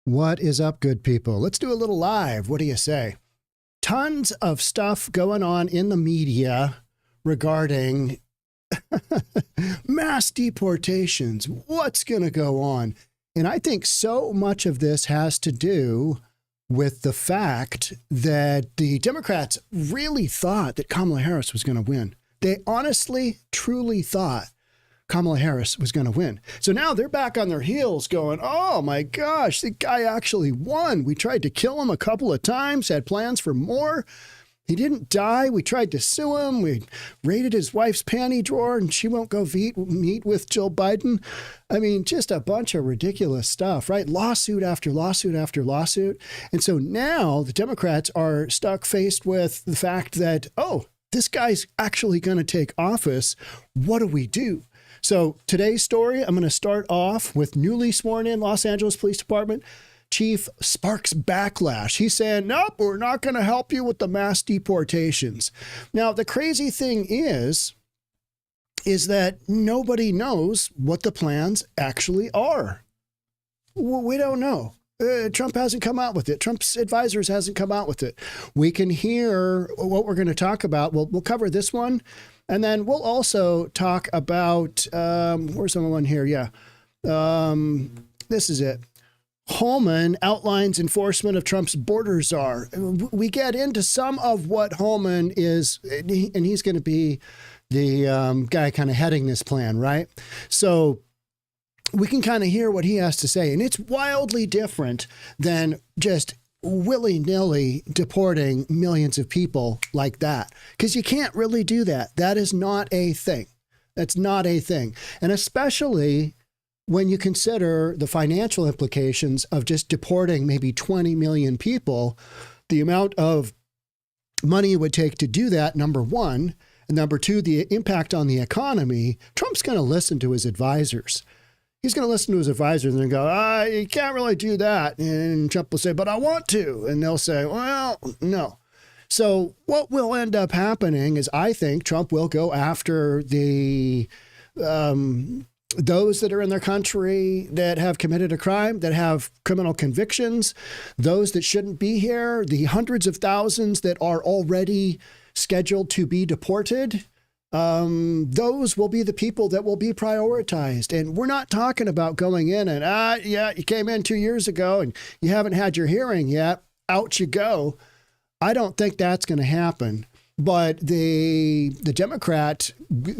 What is up, good people? Let's do a little live. What do you say? Tons of stuff going on in the media regarding mass deportations. What's going to go on? And I think so much of this has to do with the fact that the Democrats really thought that Kamala Harris was going to win. They honestly, truly thought Kamala Harris was going to win. So now they're back on their heels going, oh my gosh, the guy actually won. We tried to kill him a couple of times, had plans for more. He didn't die. We tried to sue him. We raided his wife's panty drawer and she won't go meet with Joe Biden. I mean, just a bunch of ridiculous stuff, right? Lawsuit after lawsuit after lawsuit. And so now the Democrats are stuck faced with the fact that, oh, this guy's actually going to take office. What do we do? So today's story, I'm going to start off with newly sworn in Los Angeles Police Department Chief Sparks Backlash. He's saying, nope, we're not going to help you with the mass deportations. Now, the crazy thing is that nobody knows what the plans actually are. We don't know. Trump hasn't come out with it. Trump's advisors hasn't come out with it. We can hear what we're going to talk about. We'll cover this one. And then we'll also talk about, where's someone here? Yeah. This is it. Homan outlines enforcement of Trump's border czar. We get into some of what Homan is, and he's going to be the guy kind of heading this plan, right? So we can kind of hear what he has to say. And it's wildly different than just willy-nilly deporting millions of people like that, because you can't really do that. That is not a thing. That's not a thing. And especially when you consider the financial implications of just deporting maybe 20 million people, the amount of money it would take to do that, number one, and number two, the impact on the economy. Trump's going to listen to his advisors. He's going to listen to his advisors and go, you can't really do that. And Trump will say, but I want to. And they'll say, well, no. So what will end up happening is I think Trump will go after the those that are in their country that have committed a crime, that have criminal convictions, those that shouldn't be here, the hundreds of thousands that are already scheduled to be deported. Those will be the people that will be prioritized. And we're not talking about going in and, yeah, you came in 2 years ago and you haven't had your hearing yet. Out you go. I don't think that's going to happen. But the Democrat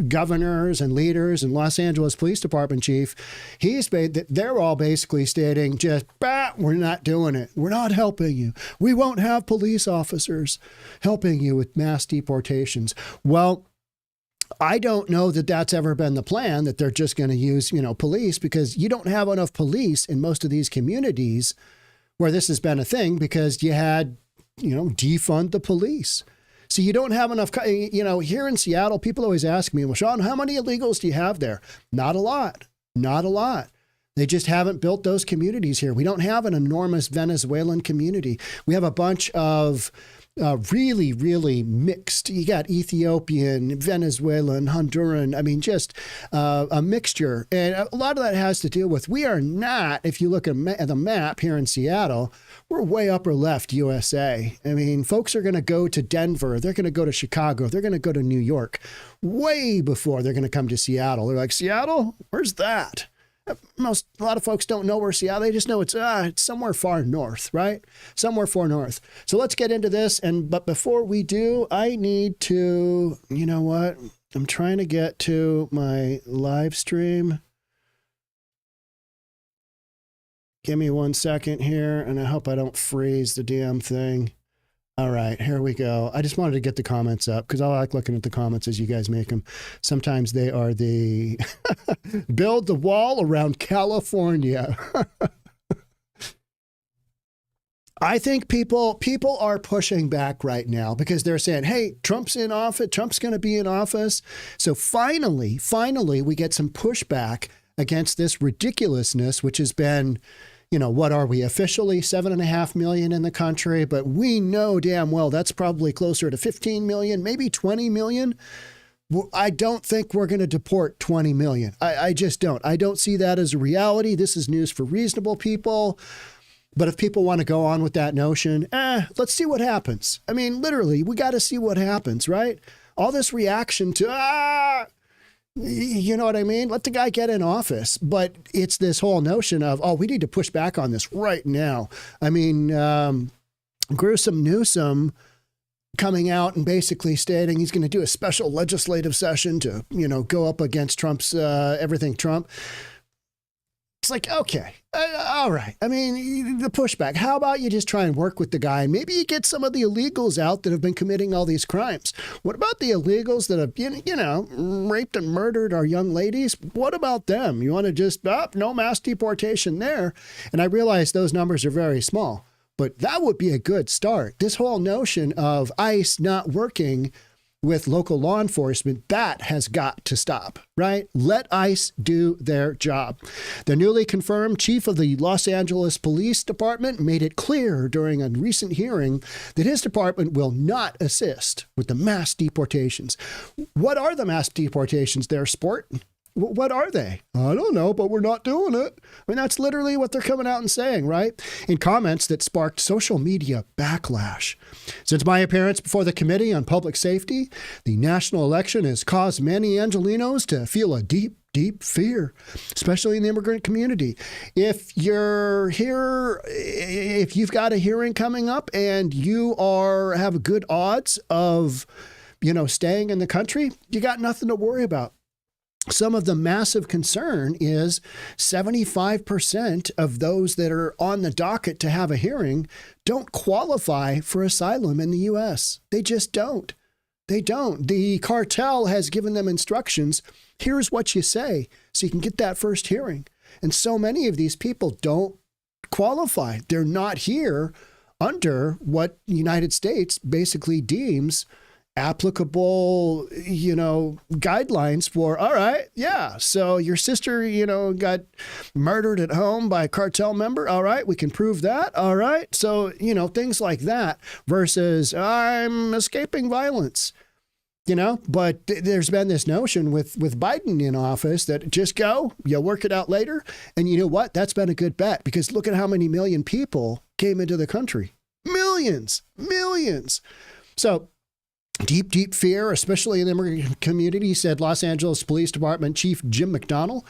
governors and leaders and Los Angeles Police Department chief, they're all basically stating just, we're not doing it. We're not helping you. We won't have police officers helping you with mass deportations. Well, I don't know that that's ever been the plan, that they're just going to use, police, because you don't have enough police in most of these communities where this has been a thing, because you had, defund the police. So you don't have enough, here in Seattle, people always ask me, well, Sean, how many illegals do you have there? Not a lot. Not a lot. They just haven't built those communities here. We don't have an enormous Venezuelan community. We have a bunch of really, really mixed. You got Ethiopian, Venezuelan, Honduran. I mean, just a mixture. And a lot of that has to do with, we are not, if you look at the map here in Seattle, we're way upper left USA. I mean, folks are going to go to Denver. They're going to go to Chicago. They're going to go to New York way before they're going to come to Seattle. They're like, Seattle? Where's that? A lot of folks don't know where Seattle. They just know it's somewhere far north, right? Somewhere far north. So let's get into this. But before we do, I need to, you know what? I'm trying to get to my live stream. Give me 1 second here, and I hope I don't freeze the damn thing. All right, here we go. I just wanted to get the comments up because I like looking at the comments as you guys make them. Sometimes they are the build the wall around California. I think people are pushing back right now because they're saying, hey, Trump's in office. Trump's going to be in office. So finally, we get some pushback against this ridiculousness, which has been, what are we officially 7.5 million in the country? But we know damn well that's probably closer to 15 million, maybe 20 million. I don't think we're going to deport 20 million. I just don't. I don't see that as a reality. This is news for reasonable people. But if people want to go on with that notion, let's see what happens. I mean, literally, we got to see what happens, right? All this reaction to, you know what I mean? Let the guy get in office. But it's this whole notion of, we need to push back on this right now. I mean, gruesome Newsom coming out and basically stating he's going to do a special legislative session to, go up against Trump's everything Trump. It's like, okay, all right. I mean, the pushback. How about you just try and work with the guy? Maybe you get some of the illegals out that have been committing all these crimes. What about the illegals that have, raped and murdered our young ladies? What about them? You want to just, no mass deportation there. And I realize those numbers are very small, but that would be a good start. This whole notion of ICE not working with local law enforcement, that has got to stop, right? Let ICE do their job. The newly confirmed chief of the Los Angeles Police Department made it clear during a recent hearing that his department will not assist with the mass deportations. What are the mass deportations there, Sport? What are they? I don't know, but we're not doing it. I mean, that's literally what they're coming out and saying, right? In comments that sparked social media backlash. Since my appearance before the Committee on Public Safety, the national election has caused many Angelenos to feel a deep, deep fear, especially in the immigrant community. If you're here, if you've got a hearing coming up and you have good odds of, staying in the country, you got nothing to worry about. Some of the massive concern is 75% of those that are on the docket to have a hearing don't qualify for asylum in the U.S. They just don't. They don't. The cartel has given them instructions. Here's what you say so you can get that first hearing. And so many of these people don't qualify. They're not here under what the United States basically deems applicable, guidelines for, all right, yeah, so your sister, got murdered at home by a cartel member. All right, we can prove that. All right. So, things like that versus I'm escaping violence, but there's been this notion with Biden in office that just go, you'll work it out later. And you know what? That's been a good bet because look at how many million people came into the country. Millions. So, deep, deep fear, especially in the immigrant community, said Los Angeles Police Department Chief Jim McDonnell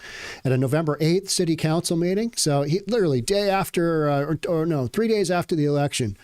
at a November 8th city council meeting. So he literally 3 days after the election.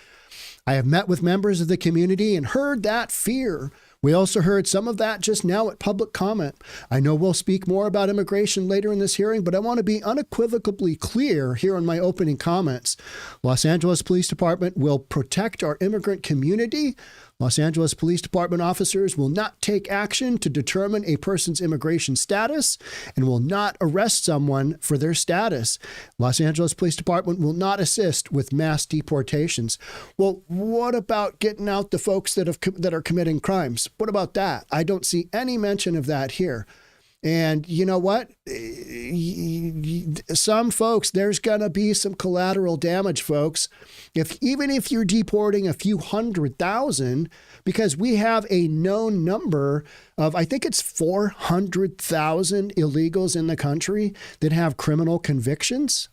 I have met with members of the community and heard that fear. We also heard some of that just now at public comment. I know we'll speak more about immigration later in this hearing, but I want to be unequivocally clear here in my opening comments. Los Angeles Police Department will protect our immigrant community. Los Angeles Police Department officers will not take action to determine a person's immigration status and will not arrest someone for their status. Los Angeles Police Department will not assist with mass deportations. Well, what about getting out the folks that are committing crimes? What about that? I don't see any mention of that here. And you know what? Some folks, there's going to be some collateral damage, folks. Even if you're deporting a few 100,000, because we have a known number of, I think it's 400,000 illegals in the country that have criminal convictions.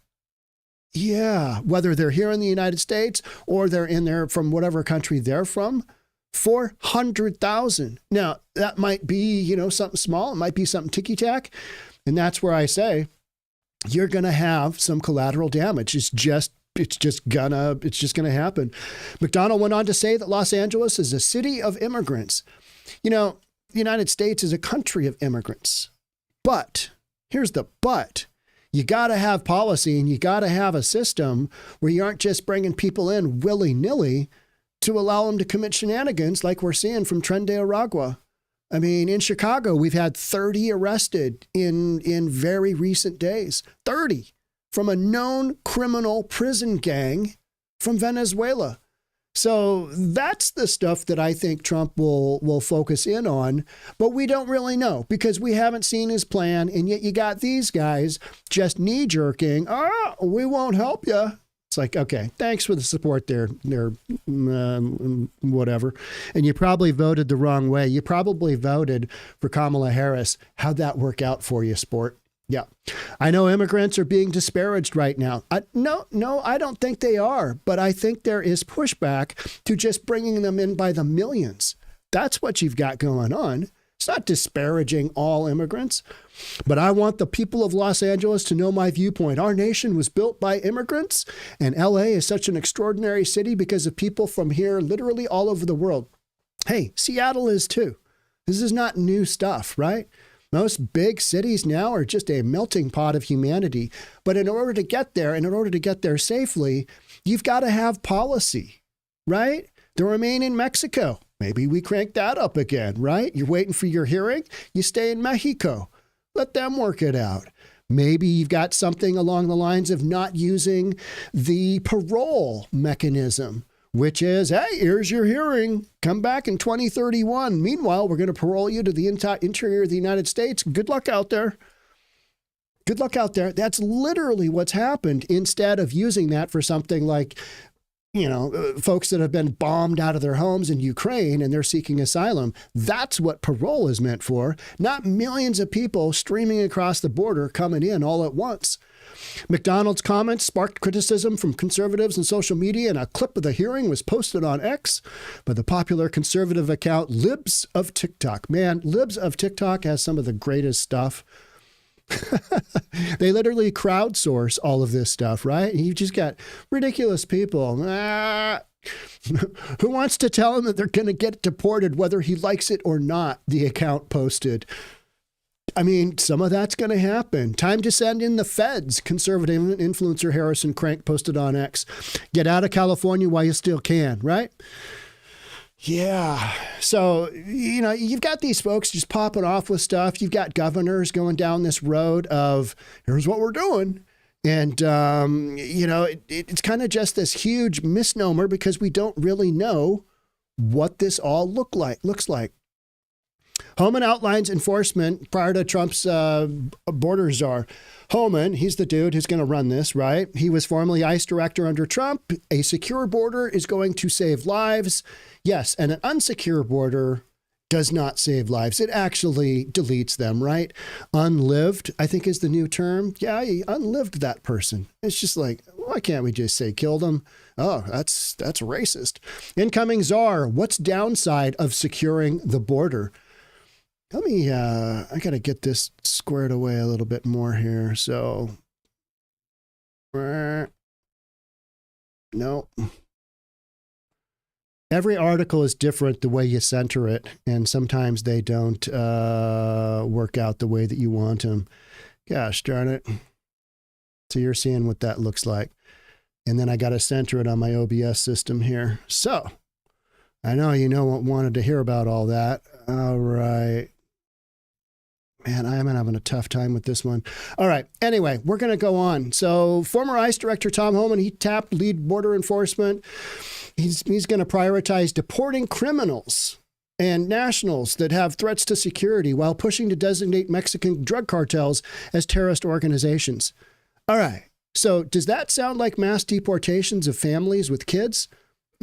Yeah, whether they're here in the United States or they're in there from whatever country they're from. 400,000. Now, that might be, something small. It might be something ticky-tack. And that's where I say you're going to have some collateral damage. It's just gonna happen. McDonnell went on to say that Los Angeles is a city of immigrants. The United States is a country of immigrants. But here's the but. You got to have policy and you got to have a system where you aren't just bringing people in willy-nilly to allow them to commit shenanigans like we're seeing from Tren de Aragua. I mean, in Chicago, we've had 30 arrested in very recent days. 30 from a known criminal prison gang from Venezuela. So that's the stuff that I think Trump will focus in on, but we don't really know because we haven't seen his plan. And yet you got these guys just knee jerking. We won't help you. It's like, okay, thanks for the support there, whatever. And you probably voted the wrong way. You probably voted for Kamala Harris. How'd that work out for you, Sport? Yeah. I know immigrants are being disparaged right now. No, I don't think they are. But I think there is pushback to just bringing them in by the millions. That's what you've got going on. It's not disparaging all immigrants. But I want the people of Los Angeles to know my viewpoint. Our nation was built by immigrants, and LA is such an extraordinary city because of people from here, literally all over the world. Hey, Seattle is too. This is not new stuff, right? Most big cities now are just a melting pot of humanity. But in order to get there, and in order to get there safely, you've got to have policy, right? The Remain in Mexico. Maybe we crank that up again, right? You're waiting for your hearing. You stay in Mexico. Let them work it out. Maybe you've got something along the lines of not using the parole mechanism, which is, hey, here's your hearing. Come back in 2031. Meanwhile, we're going to parole you to the interior of the United States. Good luck out there. Good luck out there. That's literally what's happened instead of using that for something like, folks that have been bombed out of their homes in Ukraine and they're seeking asylum. That's what parole is meant for, not millions of people streaming across the border coming in all at once. McDonnell's comments sparked criticism from conservatives and social media, and a clip of the hearing was posted on X by the popular conservative account Libs of TikTok. Man, Libs of TikTok has some of the greatest stuff. They literally crowdsource all of this stuff, right? You just got ridiculous people. Who wants to tell him that they're going to get deported whether he likes it or not, the account posted. I mean, some of that's going to happen. Time to send in the feds, conservative influencer Harrison Crank posted on X. Get out of California while you still can, right? Yeah. So, you've got these folks just popping off with stuff. You've got governors going down this road of, here's what we're doing. And, it's kind of just this huge misnomer because we don't really know what this all looks like. Homan outlines enforcement prior to Trump's border czar. Homan, he's the dude who's going to run this, right? He was formerly ICE director under Trump. A secure border is going to save lives. Yes, and an unsecure border does not save lives. It actually deletes them, right? Unlived, I think is the new term. Yeah, he unlived that person. It's just like, why can't we just say killed him? Oh, that's racist. Incoming czar, what's downside of securing the border? Let me, I got to get this squared away a little bit more here. So, no. Every article is different the way you center it, and sometimes they don't work out the way that you want them. Gosh darn it. So you're seeing what that looks like. And then I got to center it on my OBS system here. So, I know wanted to hear about all that. All right. Man, I am having a tough time with this one. All right. Anyway, we're going to go on. So former ICE Director Tom Homan, he tapped lead border enforcement. He's going to prioritize deporting criminals and nationals that have threats to security while pushing to designate Mexican drug cartels as terrorist organizations. All right. So does that sound like mass deportations of families with kids?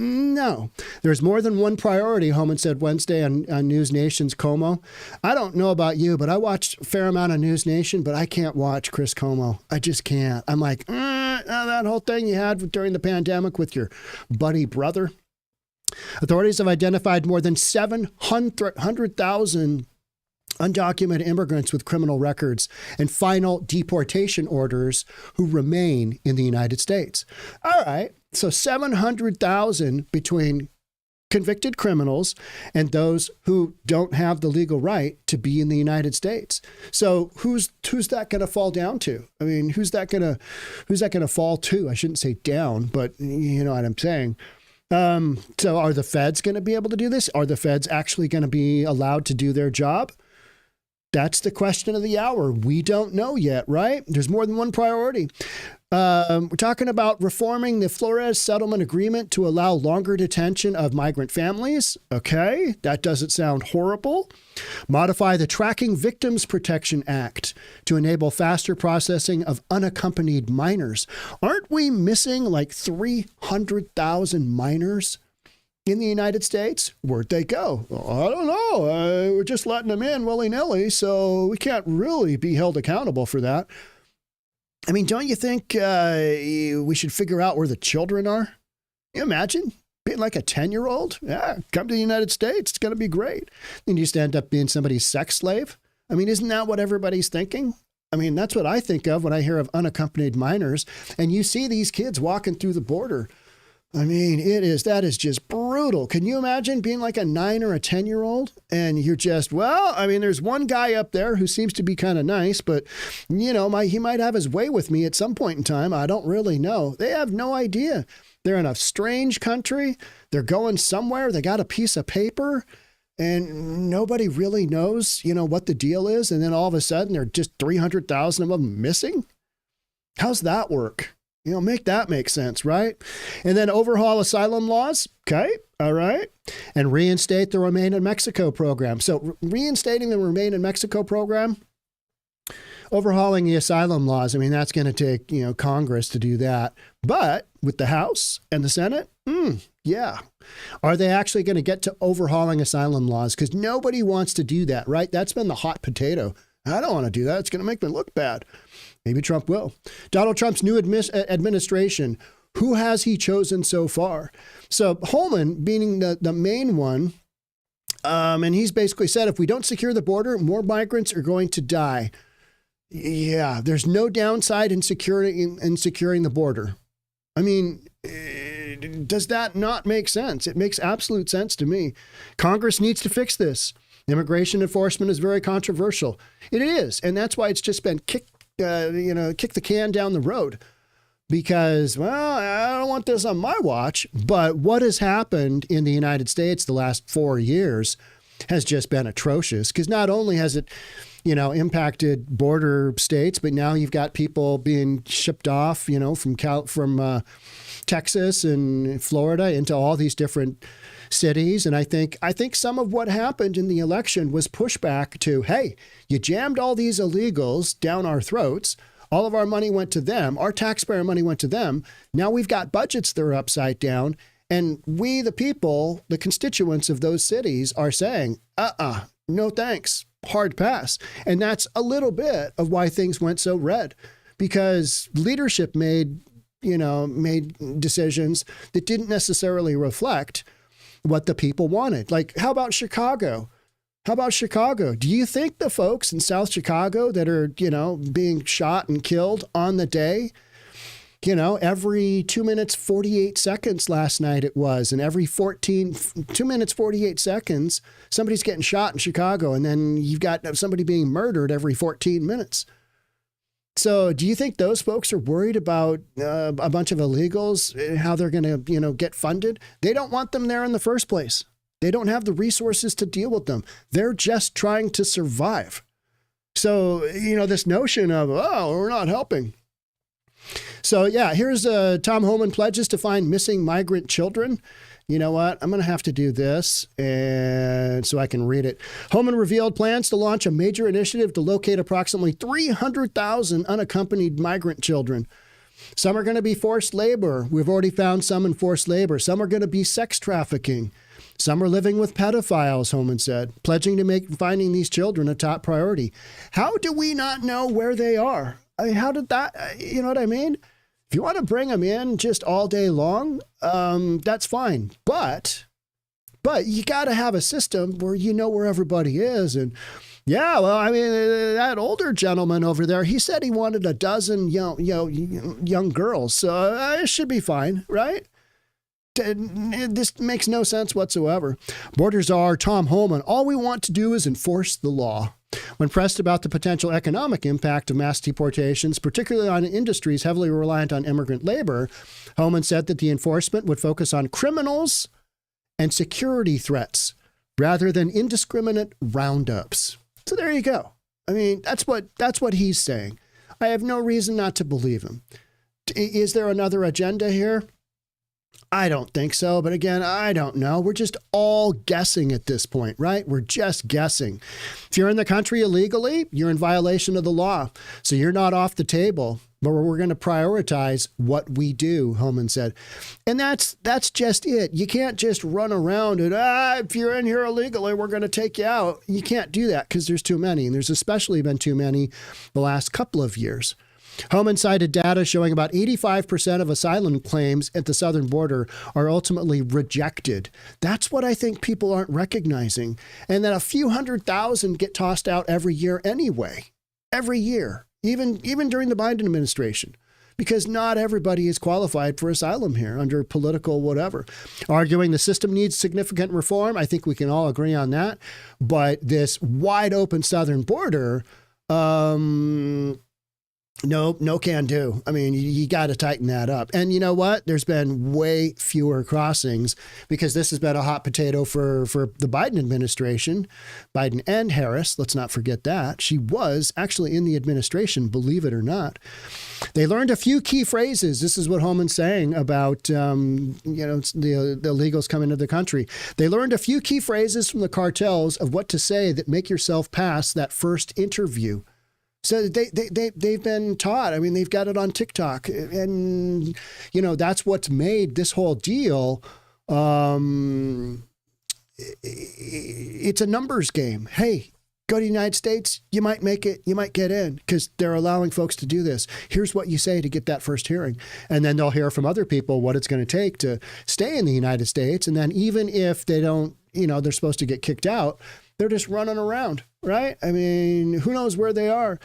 No. There's more than one priority, Homan said Wednesday on News Nation's Como. I don't know about you, but I watched a fair amount of News Nation, but I can't watch Chris Como. I just can't. I'm like, that whole thing you had during the pandemic with your buddy brother. Authorities have identified more than 700,000 undocumented immigrants with criminal records and final deportation orders who remain in the United States. All right. So 700,000 between convicted criminals and those who don't have the legal right to be in the United States. So who's that going to fall down to? I mean, who's that going to fall to? I shouldn't say down, but you know what I'm saying. So are the feds going to be able to do this? Are the feds actually going to be allowed to do their job? That's the question of the hour. We don't know yet, right? There's more than one priority. We're talking about reforming the Flores settlement agreement to allow longer detention of migrant families. Okay, that doesn't sound horrible. Modify the Tracking Victims Protection Act to enable faster processing of unaccompanied minors. Aren't we missing like 300,000 minors in the United States? Where'd they go? Well, I don't know. We're just letting them in willy-nilly, so we can't really be held accountable for that. I mean, don't you think we should figure out where the children are? Can you imagine being like a 10-year-old? Yeah, come to the United States. It's going to be great. Then you just end up being somebody's sex slave. I mean, isn't that what everybody's thinking? I mean, that's what I think of when I hear of unaccompanied minors. And you see these kids walking through the border. I mean, that is just brutal. Can you imagine being like a 9 or a 10-year-old and you're just, well, I mean, there's one guy up there who seems to be kind of nice, but you know, he might have his way with me at some point in time. I don't really know. They have no idea. They're in a strange country. They're going somewhere. They got a piece of paper and nobody really knows, you know, what the deal is. And then all of a sudden there are just 300,000 of them missing. How's that work? You know, make that make sense, right? And then overhaul asylum laws. Okay. All right. And reinstate the Remain in Mexico program. So reinstating the Remain in Mexico program, overhauling the asylum laws. I mean, that's going to take, you know, Congress to do that. But with the House and the Senate, yeah. Are they actually going to get to overhauling asylum laws? Because nobody wants to do that, right? That's been the hot potato. I don't want to do that. It's going to make me look bad. Maybe Trump will. Donald Trump's new administration, who has he chosen so far? So Homan being the main one, and he's basically said, if we don't secure the border, more migrants are going to die. Yeah, there's no downside in securing the border. I mean, does that not make sense? It makes absolute sense to me. Congress needs to fix this. Immigration enforcement is very controversial. It is, and that's why it's just been kick the can down the road because, well, I don't want this on my watch. But what has happened in the United States the last 4 years has just been atrocious because not only has it, you know, impacted border states, but now you've got people being shipped off, you know, from Texas and Florida into all these different cities. And I think some of what happened in the election was pushback to, hey, you jammed all these illegals down our throats. All of our money went to them. Our taxpayer money went to them. Now we've got budgets that are upside down. And we, the people, the constituents of those cities are saying, no thanks, hard pass. And that's a little bit of why things went so red, because leadership made decisions that didn't necessarily reflect what the people wanted. Like, how about Chicago? Do you think the folks in South Chicago that are, you know, being shot and killed on the day, you know, every 2 minutes, 48 seconds last night it was, and every 2 minutes, 48 seconds, somebody's getting shot in Chicago, and then you've got somebody being murdered every 14 minutes. So do you think those folks are worried about a bunch of illegals, how they're going to, you know, get funded? They don't want them there in the first place. They don't have the resources to deal with them. They're just trying to survive. So, you know, this notion of, oh, we're not helping. So, yeah, here's Tom Homan pledges to find missing migrant children. You know what? I'm going to have to do this and so I can read it. Homan revealed plans to launch a major initiative to locate approximately 300,000 unaccompanied migrant children. Some are going to be forced labor. We've already found some in forced labor. Some are going to be sex trafficking. Some are living with pedophiles, Homan said, pledging to make finding these children a top priority. How do we not know where they are? I mean, how did that, you know what I mean? If you want to bring them in just all day long, that's fine. But you got to have a system where you know where everybody is. And yeah, well, I mean, that older gentleman over there, he said he wanted a dozen young girls. So it should be fine, right? This makes no sense whatsoever. Border czar Tom Homan, all we want to do is enforce the law. When pressed about the potential economic impact of mass deportations, particularly on industries heavily reliant on immigrant labor, Homan said that the enforcement would focus on criminals and security threats rather than indiscriminate roundups. So there you go. I mean, that's what he's saying. I have no reason not to believe him. Is there another agenda here? I don't think so. But again, I don't know. We're just all guessing at this point, right? We're just guessing. If you're in the country illegally, you're in violation of the law. So you're not off the table. But we're going to prioritize what we do, Homan said. And that's just it. You can't just run around and, if you're in here illegally, we're going to take you out. You can't do that because there's too many. And there's especially been too many the last couple of years. Homan cited data showing about 85% of asylum claims at the southern border are ultimately rejected. That's what I think people aren't recognizing. And that a few 100,000 get tossed out every year anyway. Every year. Even during the Biden administration, because not everybody is qualified for asylum here under political whatever. Arguing the system needs significant reform. I think we can all agree on that. But this wide open southern border, no can do. I mean, you got to tighten that up. And you know what? There's been way fewer crossings because this has been a hot potato for the Biden administration, Biden and Harris. Let's not forget that. She was actually in the administration, believe it or not. They learned a few key phrases. This is what Homan's saying about, the illegals coming to the country. They learned a few key phrases from the cartels of what to say that make yourself pass that first interview. So they've been taught. I mean, they've got it on TikTok. And, that's what's made this whole deal. It's a numbers game. Hey, go to the United States. You might make it. You might get in because they're allowing folks to do this. Here's what you say to get that first hearing. And then they'll hear from other people what it's going to take to stay in the United States. And then even if they don't, they're supposed to get kicked out, they're just running around, right? I mean, who knows where they are?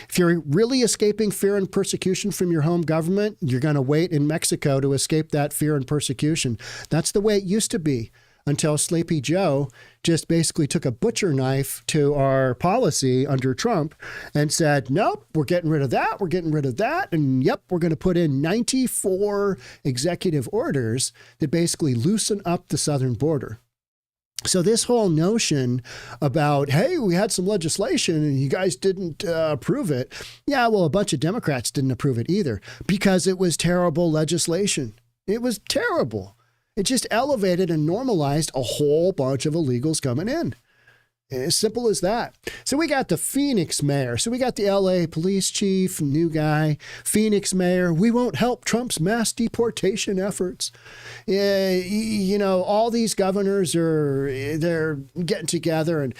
If you're really escaping fear and persecution from your home government, you're going to wait in Mexico to escape that fear and persecution. That's the way it used to be until Sleepy Joe just basically took a butcher knife to our policy under Trump and said, nope, we're getting rid of that. We're getting rid of that. And yep, we're going to put in 94 executive orders that basically loosen up the southern border. So this whole notion about, hey, we had some legislation and you guys didn't approve it. Yeah, well, a bunch of Democrats didn't approve it either because it was terrible legislation. It was terrible. It just elevated and normalized a whole bunch of illegals coming in. As simple as that. So we got the Phoenix mayor. So we got the LA police chief, new guy, Phoenix mayor. We won't help Trump's mass deportation efforts. All these governors they're getting together. And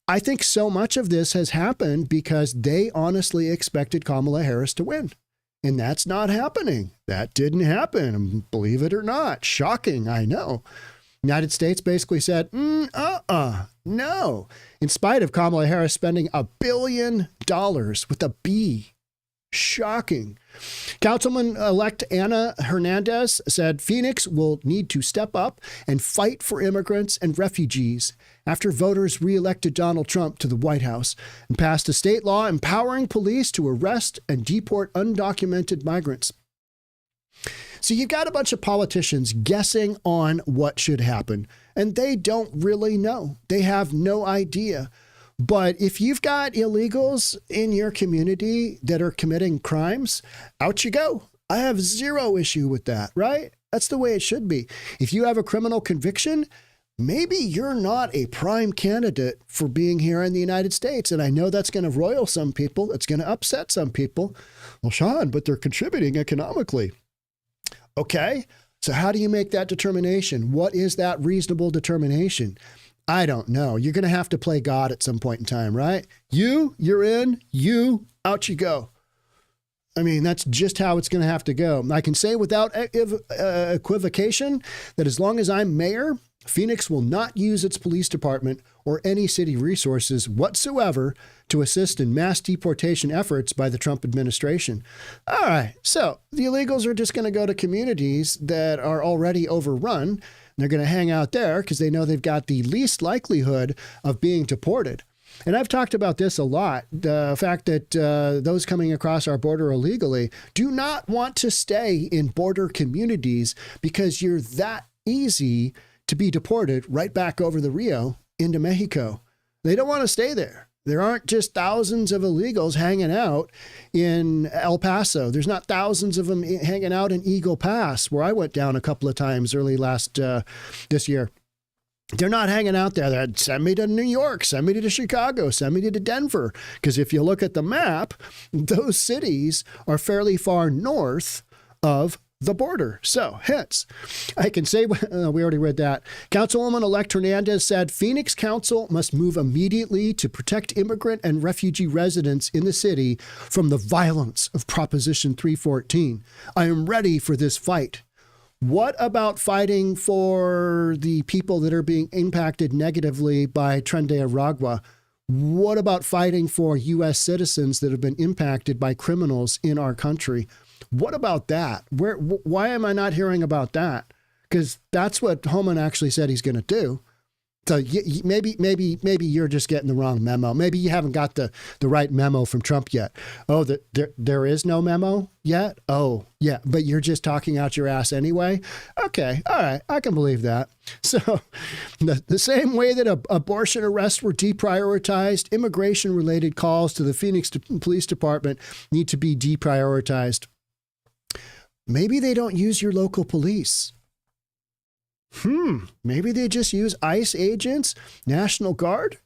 I think so much of this has happened because they honestly expected Kamala Harris to win. And that's not happening. That didn't happen. Believe it or not. Shocking, I know. United States basically said, no. In spite of Kamala Harris spending $1 billion with a B. Shocking. Councilman-elect Ana Hernandez said Phoenix will need to step up and fight for immigrants and refugees after voters reelected Donald Trump to the White House and passed a state law empowering police to arrest and deport undocumented migrants. So you've got a bunch of politicians guessing on what should happen, and they don't really know. They have no idea. But if you've got illegals in your community that are committing crimes, out you go. I have zero issue with that, right? That's the way it should be. If you have a criminal conviction, maybe you're not a prime candidate for being here in the United States. And I know that's going to roil some people. It's going to upset some people. Well, Sean, but they're contributing economically. Okay, so how do you make that determination? What is that reasonable determination? I don't know. You're going to have to play God at some point in time, right? You're in, out you go. I mean, that's just how it's going to have to go. I can say without equivocation that as long as I'm mayor, Phoenix will not use its police department or any city resources whatsoever to assist in mass deportation efforts by the Trump administration. All right, so the illegals are just going to go to communities that are already overrun. They're going to hang out there because they know they've got the least likelihood of being deported. And I've talked about this a lot, the fact that those coming across our border illegally do not want to stay in border communities because you're that easy to be deported right back over the Rio into Mexico. They don't want to stay there. There aren't just thousands of illegals hanging out in El Paso. There's not thousands of them hanging out in Eagle Pass, where I went down a couple of times early this year. They're not hanging out there. They're, send me to New York, send me to Chicago, send me to Denver. Because if you look at the map, those cities are fairly far north of the border. So, hence, I can say, we already read that. Councilwoman-elect Hernandez said Phoenix Council must move immediately to protect immigrant and refugee residents in the city from the violence of Proposition 314. I am ready for this fight. What about fighting for the people that are being impacted negatively by Tren de Aragua? What about fighting for U.S. citizens that have been impacted by criminals in our country? What about that? Why am I not hearing about that? Because that's what Homan actually said he's going to do. So maybe you're just getting the wrong memo. Maybe you haven't got the right memo from Trump yet. Oh, there is no memo yet? Oh, yeah, but you're just talking out your ass anyway? Okay, all right, I can believe that. So the same way that abortion arrests were deprioritized, immigration-related calls to the Phoenix Police Department need to be deprioritized. Maybe they don't use your local police. Maybe they just use ICE agents, National Guard.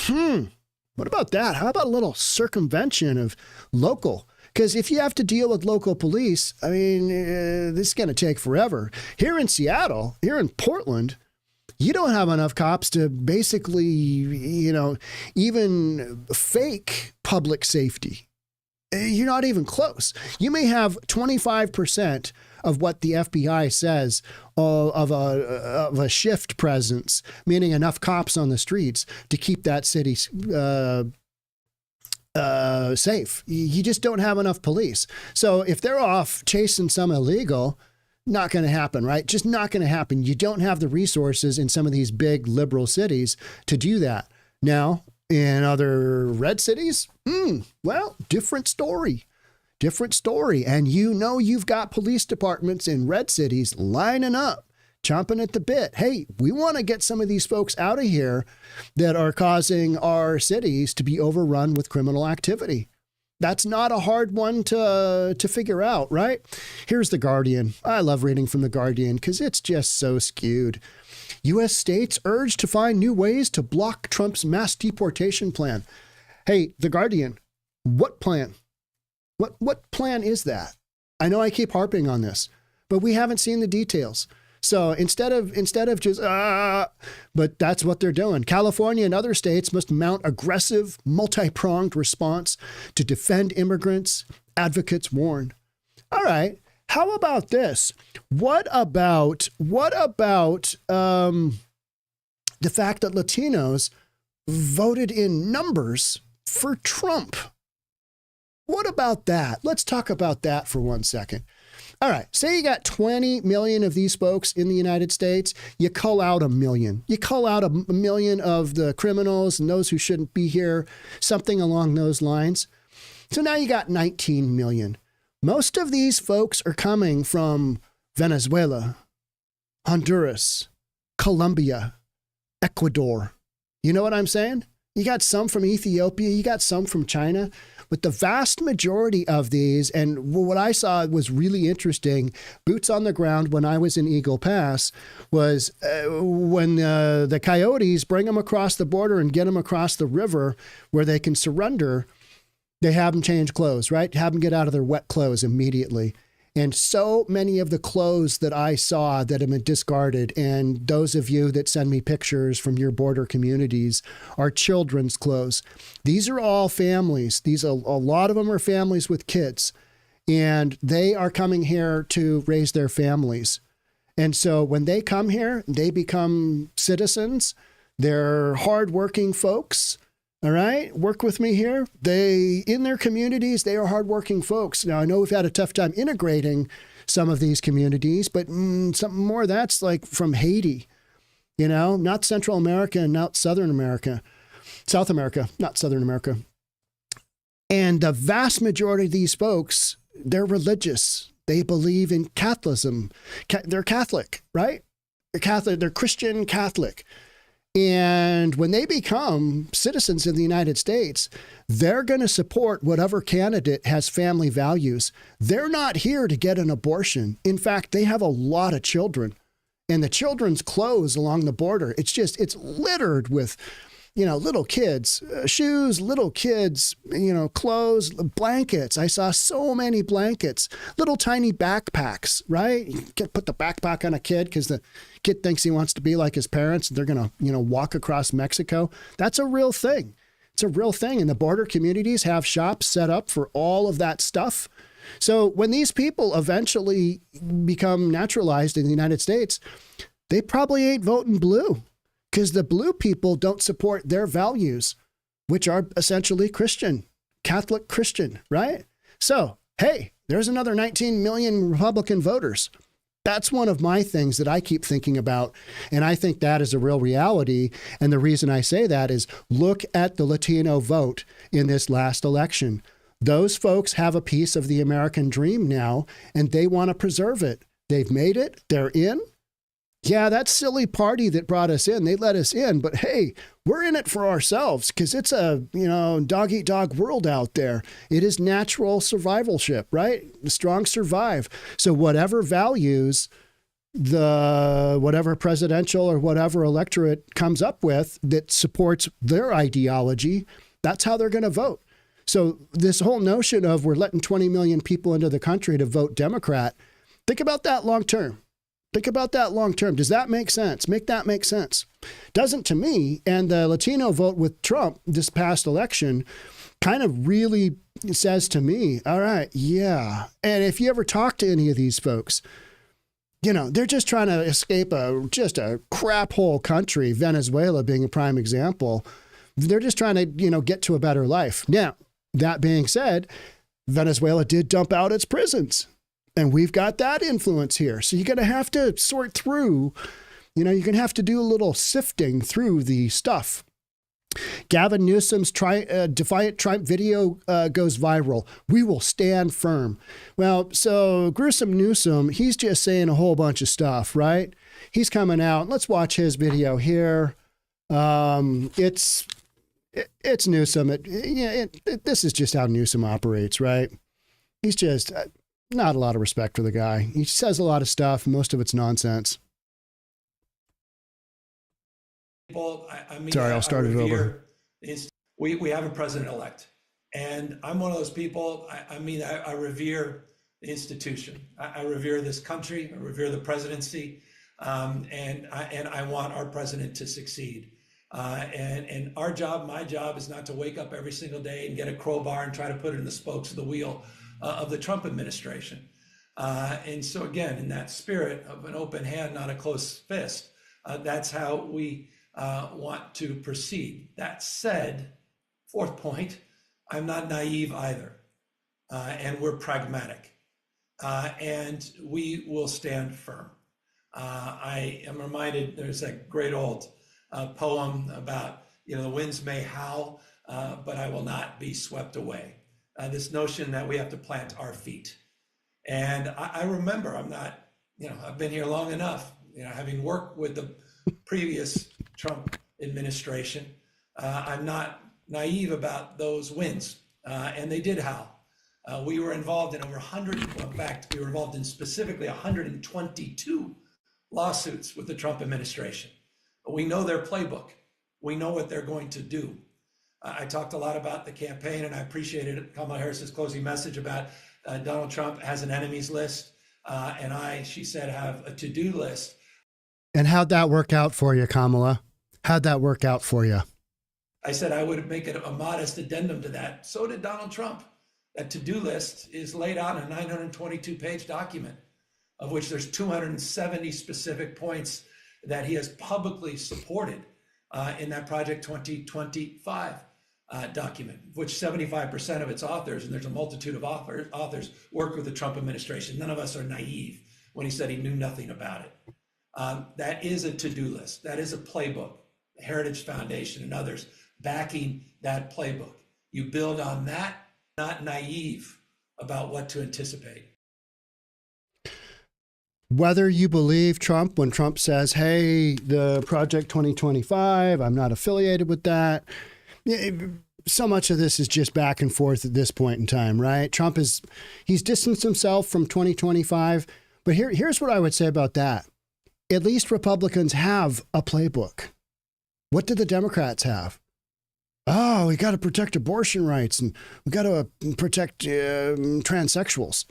What about that? How about a little circumvention of local? Because if you have to deal with local police, I mean, this is going to take forever. Here in Seattle, here in Portland, you don't have enough cops to basically, even fake public safety. You're not even close. You may have 25% of what the FBI says of a shift presence, meaning enough cops on the streets to keep that city safe. You just don't have enough police. So if they're off chasing some illegal, not going to happen, right? Just not going to happen. You don't have the resources in some of these big liberal cities to do that. Now, in other red cities, well, different story. Different story. And you've got police departments in red cities lining up, chomping at the bit. Hey, we want to get some of these folks out of here that are causing our cities to be overrun with criminal activity. That's not a hard one to figure out, right? Here's The Guardian. I love reading from The Guardian because it's just so skewed. U.S. states urged to find new ways to block Trump's mass deportation plan. Hey, The Guardian, what plan? What plan is that? I know I keep harping on this, but we haven't seen the details. So instead of just, but that's what they're doing. California and other states must mount aggressive, multi-pronged response to defend immigrants, advocates warn. All right. How about this? What about the fact that Latinos voted in numbers for Trump? What about that? Let's talk about that for 1 second. All right. Say you got 20 million of these folks in the United States. You cull out 1 million. You cull out 1 million of the criminals and those who shouldn't be here, something along those lines. So now you got 19 million. Most of these folks are coming from Venezuela, Honduras, Colombia, Ecuador. You know what I'm saying? You got some from Ethiopia. You got some from China. But the vast majority of these, and what I saw was really interesting, boots on the ground when I was in Eagle Pass, was when the coyotes bring them across the border and get them across the river where they can surrender, they have them change clothes, right? Have them get out of their wet clothes immediately. And so many of the clothes that I saw that have been discarded, and those of you that send me pictures from your border communities, are children's clothes. These are all families. A lot of them are families with kids, and they are coming here to raise their families. And so when they come here, they become citizens. They're hardworking folks. All right, work with me here. In their communities, they are hardworking folks. Now, I know we've had a tough time integrating some of these communities, but something more that's like from Haiti, not Central America and not South America, not Southern America. And the vast majority of these folks, they're religious. They believe in Catholicism. They're Catholic, right? They're Catholic. They're Christian Catholic. And when they become citizens of the United States, they're going to support whatever candidate has family values. They're not here to get an abortion. In fact, they have a lot of children. And the children's clothes along the border, it's littered with, little kids, shoes, little kids, clothes, blankets. I saw so many blankets, little tiny backpacks, right? You can put the backpack on a kid because the kid thinks he wants to be like his parents. They're going to, walk across Mexico. That's a real thing. It's a real thing. And the border communities have shops set up for all of that stuff. So when these people eventually become naturalized in the United States, they probably ain't voting blue, because the blue people don't support their values, which are essentially Christian, Catholic Christian, right? So, hey, there's another 19 million Republican voters. That's one of my things that I keep thinking about. And I think that is a real reality. And the reason I say that is look at the Latino vote in this last election. Those folks have a piece of the American dream now, and they want to preserve it. They've made it. They're in. Yeah, that silly party that brought us in, they let us in, but hey, we're in it for ourselves because it's a, dog eat dog world out there. It is natural survivalship, right? The strong survive. So whatever values whatever presidential or whatever electorate comes up with that supports their ideology, that's how they're going to vote. So this whole notion of we're letting 20 million people into the country to vote Democrat, think about that long term. Think about that long term. Does that make sense? Make that make sense. Doesn't to me. And the Latino vote with Trump this past election kind of really says to me, all right, yeah. And if you ever talk to any of these folks, they're just trying to escape just a crap hole country, Venezuela being a prime example. They're just trying to, get to a better life. Now, that being said, Venezuela did dump out its prisons. And we've got that influence here. So you're going to have to sort through, you're going to have to do a little sifting through the stuff. Gavin Newsom's defiant Trump video goes viral. We will stand firm. Well, so gruesome Newsom, he's just saying a whole bunch of stuff, right? He's coming out. Let's watch his video here. It's Newsom. This is just how Newsom operates, right? He's just... not a lot of respect for the guy. He says a lot of stuff. Most of it's nonsense. Sorry, I'll start it over. We have a president-elect. And I'm one of those people, I revere the institution. I revere this country. I revere the presidency. And I want our president to succeed. And our job, my job, is not to wake up every single day and get a crowbar and try to put it in the spokes of the wheel of the Trump administration. And so again, in that spirit of an open hand, not a closed fist, that's how we want to proceed. That said, fourth point, I'm not naive either. And we're pragmatic. And we will stand firm. I am reminded, there's a great old poem about, the winds may howl, but I will not be swept away. This notion that we have to plant our feet. And I remember, I'm not, I've been here long enough, having worked with the previous Trump administration, I'm not naive about those wins, and they did howl. We were involved in over 100, in fact, we were involved in specifically 122 lawsuits with the Trump administration. We know their playbook. We know what they're going to do. I talked a lot about the campaign, and I appreciated Kamala Harris's closing message about Donald Trump has an enemies list, and she said, have a to-do list. And how'd that work out for you, Kamala? How'd that work out for you? I said I would make it a modest addendum to that. So did Donald Trump. That to-do list is laid out in a 922-page document, of which there's 270 specific points that he has publicly supported in that Project 2025 document, which 75% of its authors, and there's a multitude of authors, worked with the Trump administration. None of us are naive when he said he knew nothing about it. That is a to-do list. That is a playbook. The Heritage Foundation and others backing that playbook. You build on that, not naive about what to anticipate. Whether you believe Trump when Trump says, hey, the Project 2025, I'm not affiliated with that. So much of this is just back and forth at this point in time, right? He's distanced himself from 2025. But here's what I would say about that. At least Republicans have a playbook. What did the Democrats have? Oh, we got to protect abortion rights and we got to protect transsexuals.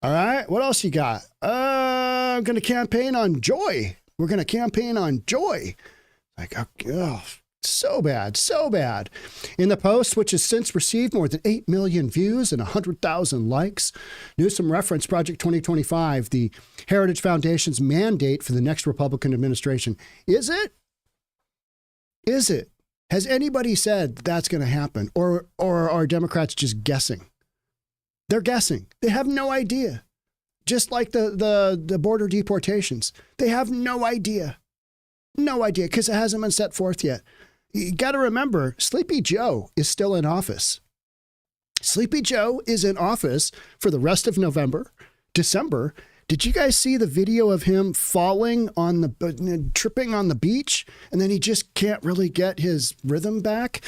All right. What else you got? I'm going to campaign on joy. We're going to campaign on joy. Like, oh, so bad, so bad. In the post, which has since received more than 8 million views and 100,000 likes, Newsom referenced Project 2025, the Heritage Foundation's mandate for the next Republican administration. Is it? Is it? Has anybody said that's going to happen? Or are Democrats just guessing? They're guessing. They have no idea. Just like the border deportations. They have no idea. No idea, because it hasn't been set forth yet. You got to remember, Sleepy Joe is still in office. Sleepy Joe is in office for the rest of November, December. Did you guys see the video of him falling tripping on the beach? And then he just can't really get his rhythm back.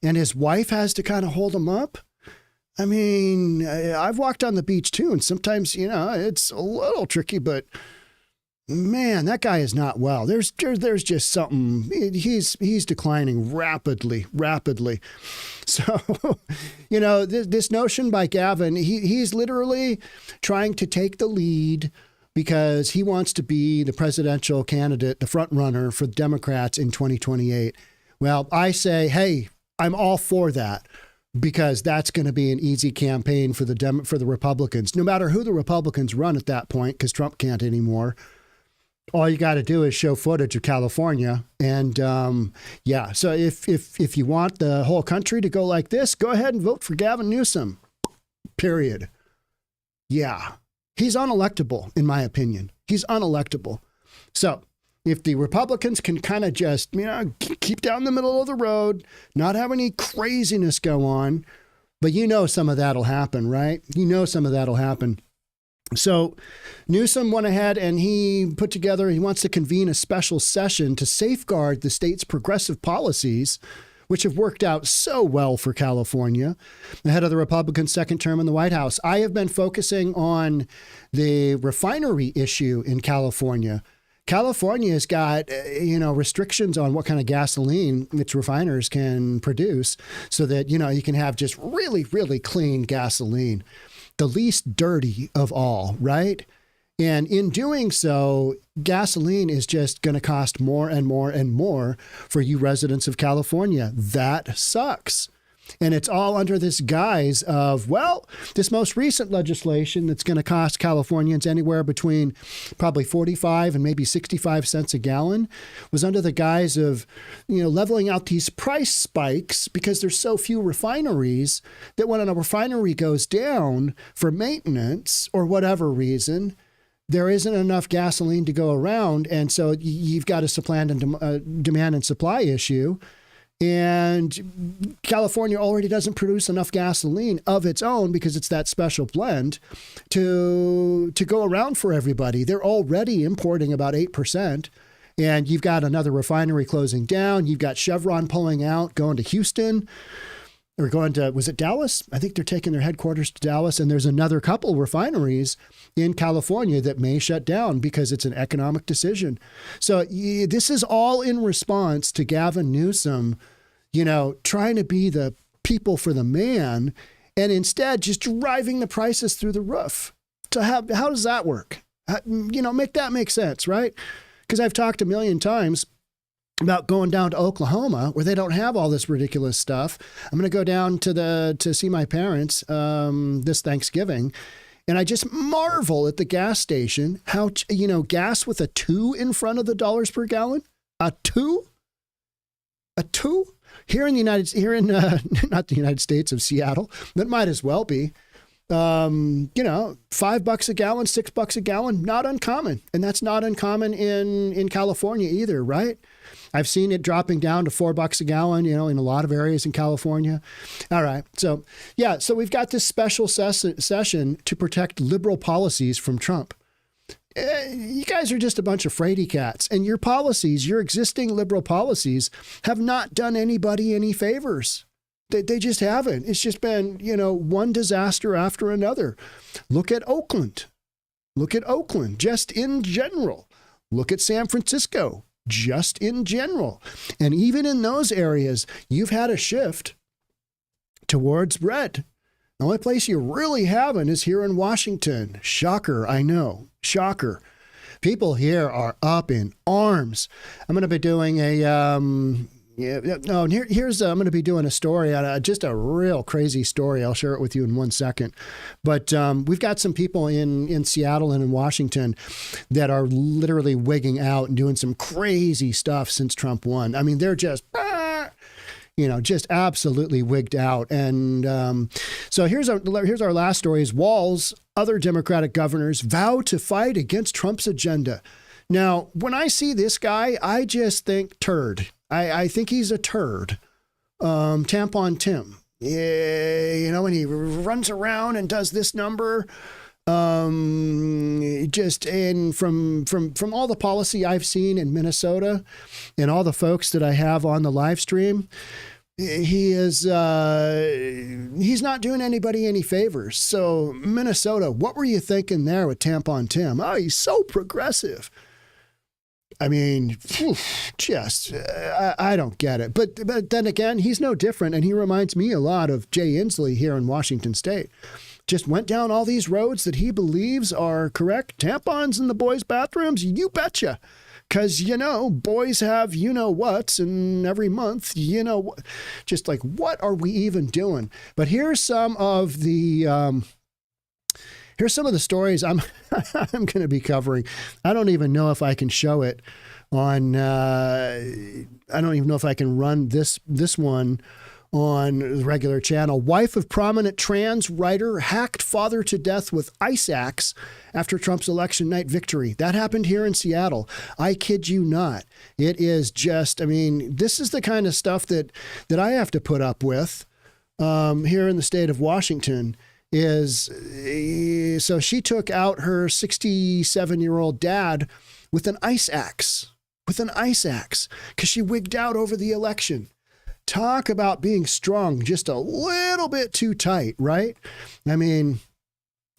And his wife has to kind of hold him up. I mean, I've walked on the beach too. And sometimes, it's a little tricky, but man, that guy is not well. There's just something. He's declining rapidly. So, this notion by Gavin, he's literally trying to take the lead because he wants to be the presidential candidate, the front runner for the Democrats in 2028. Well, I say, hey, I'm all for that because that's going to be an easy campaign for the Republicans, no matter who the Republicans run at that point, because Trump can't anymore. All you got to do is show footage of California. And so if you want the whole country to go like this, go ahead and vote for Gavin Newsom, period. Yeah, he's unelectable, in my opinion. He's unelectable. So if the Republicans can kind of just, keep down the middle of the road, not have any craziness go on, but some of that'll happen, right? Some of that'll happen. So Newsom went ahead and he wants to convene a special session to safeguard the state's progressive policies, which have worked out so well for California, ahead of the Republicans' second term in the White House. I have been focusing on the refinery issue in California. California's got, restrictions on what kind of gasoline its refiners can produce so that, you can have just really, really clean gasoline. The least dirty of all, right? And in doing so, gasoline is just going to cost more and more and more for you residents of California. That sucks. And it's all under this guise of, this most recent legislation that's going to cost Californians anywhere between probably 45 and maybe 65 cents a gallon was under the guise of, leveling out these price spikes because there's so few refineries that when a refinery goes down for maintenance or whatever reason, there isn't enough gasoline to go around. And so you've got a demand and supply issue. And California already doesn't produce enough gasoline of its own because it's that special blend to go around for everybody. They're already importing about 8%. And you've got another refinery closing down. You've got Chevron pulling out, going to Houston or going to, was it Dallas? I think they're taking their headquarters to Dallas. And there's another couple refineries in California that may shut down because it's an economic decision. So this is all in response to Gavin Newsom, trying to be the people for the man and instead just driving the prices through the roof. So how does that work? Make that make sense, right? Because I've talked a million times about going down to Oklahoma where they don't have all this ridiculous stuff. I'm going to go down to see my parents this Thanksgiving. And I just marvel at the gas station, how, gas with a 2 in front of the dollars per gallon, a 2. Here in not the United States of Seattle, that might as well be, $5 a gallon, $6 a gallon, not uncommon. And that's not uncommon in California either, right? I've seen it dropping down to $4 a gallon, in a lot of areas in California. All right. So we've got this special session to protect liberal policies from Trump. You guys are just a bunch of fraidy cats, and your policies, your existing liberal policies, have not done anybody any favors. They just haven't. It's just been, one disaster after another. Look at Oakland. Look at Oakland, just in general. Look at San Francisco, just in general. And even in those areas, you've had a shift towards red. The only place you really haven't is here in Washington. Shocker, I know. Shocker. People here are up in arms. I'm going to be doing I'm going to be doing a story, just a real crazy story. I'll share it with you in 1 second. But we've got some people in Seattle and in Washington that are literally wigging out and doing some crazy stuff since Trump won. I mean, they're just, just absolutely wigged out. And so here's our last story is Walz, other Democratic governors vow to fight against Trump's agenda. Now, when I see this guy, I just think turd. I think he's a turd. Tampon Tim. Yeah, when he runs around and does this number, just in from all the policy I've seen in Minnesota and all the folks that I have on the live stream, he's not doing anybody any favors. So Minnesota, what were you thinking there with Tampon Tim? Oh, he's so progressive. I mean, I don't get it. But then again, he's no different. And he reminds me a lot of Jay Inslee here in Washington State. Just went down all these roads that he believes are correct. Tampons in the boys' bathrooms, you betcha. Because, boys have whats, and every month, just like, what are we even doing? But here's some of the... Here's some of the stories I'm going to be covering. I don't even know if I can show it on. I don't even know if I can run this one on the regular channel. Wife of prominent trans writer hacked father to death with ice axe after Trump's election night victory. That happened here in Seattle. I kid you not. It is just. I mean, this is the kind of stuff that I have to put up with here in the state of Washington. So she took out her 67-year-old dad with an ice axe, because she wigged out over the election. Talk about being strong, just a little bit too tight, right? I mean,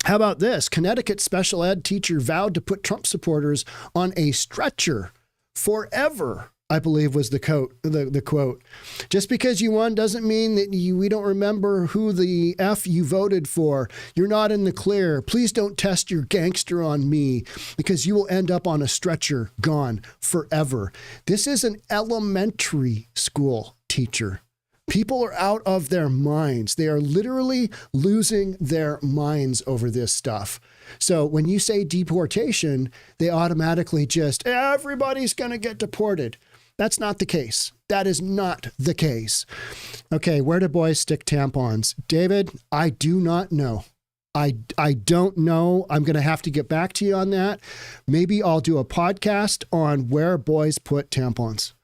how about this? Connecticut special ed teacher vowed to put Trump supporters on a stretcher forever, I believe was the quote. Just because you won doesn't mean that we don't remember who the F you voted for. You're not in the clear. Please don't test your gangster on me, because you will end up on a stretcher, gone forever. This is an elementary school teacher. People are out of their minds. They are literally losing their minds over this stuff. So when you say deportation, they automatically just, everybody's going to get deported. That's not the case. That is not the case. Okay, where do boys stick tampons? David, I do not know. I don't know. I'm going to have to get back to you on that. Maybe I'll do a podcast on where boys put tampons.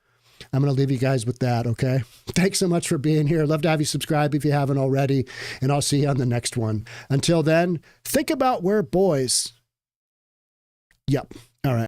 I'm going to leave you guys with that, okay? Thanks so much for being here. Love to have you subscribe if you haven't already, and I'll see you on the next one. Until then, think about where boys... Yep.